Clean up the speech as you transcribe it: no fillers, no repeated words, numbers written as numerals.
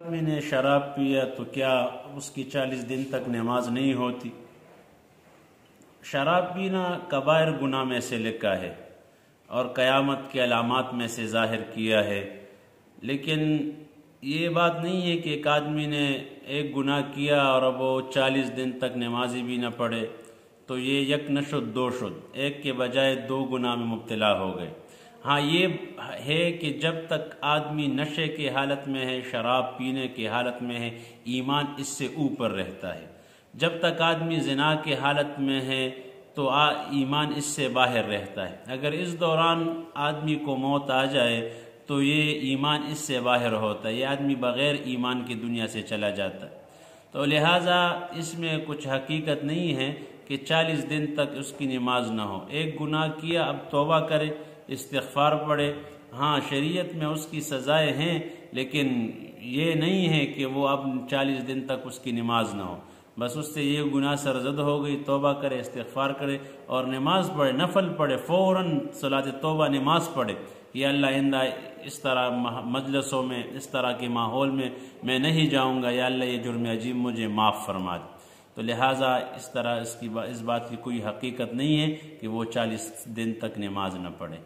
آدمی نے شراب پیا تو کیا اس کی 40 دن تک نماز نہیں ہوتی؟ شراب پینا کبائر گناہ میں سے لکھا ہے اور قیامت کے علامات میں سے ظاہر کیا ہے، لیکن یہ بات نہیں ہے کہ ایک آدمی نے ایک گناہ کیا اور اب وہ 40 دن تک نمازی بھی نہ پڑھے تو یہ یک نہ شد دو شد، ایک کے بجائے 2 گناہ میں مبتلا ہو گئے۔ ہاں یہ ہے کہ جب تک آدمی نشے کے حالت میں ہے، شراب پینے کے حالت میں ہے، ایمان اس سے اوپر رہتا ہے۔ جب تک آدمی زنا کے حالت میں ہے تو ایمان اس سے باہر رہتا ہے۔ اگر اس دوران آدمی کو موت آ جائے تو یہ ایمان اس سے باہر ہوتا ہے، یہ آدمی بغیر ایمان کی دنیا سے چلا جاتا ہے۔ تو لہٰذا اس میں کچھ حقیقت نہیں ہے کہ 40 دن تک اس کی نماز نہ ہو۔ ایک گناہ کیا، اب توبہ کرے، استغفار پڑھے۔ ہاں شریعت میں اس کی سزائیں ہیں، لیکن یہ نہیں ہے کہ وہ اب 40 دن تک اس کی نماز نہ ہو۔ بس اس سے یہ گناہ سرزد ہو گئی، توبہ کرے، استغفار کرے اور نماز پڑھے، نفل پڑھے، فوراً صلاۃ توبہ نماز پڑھے، یا اللہ آئندہ اس طرح مجلسوں میں، اس طرح کے ماحول میں نہیں جاؤں گا، یا اللہ یہ جرم عظیم مجھے معاف فرما دے۔ تو لہٰذا اس طرح اس بات کی کوئی حقیقت نہیں ہے کہ وہ 40 دن تک نماز نہ پڑھے۔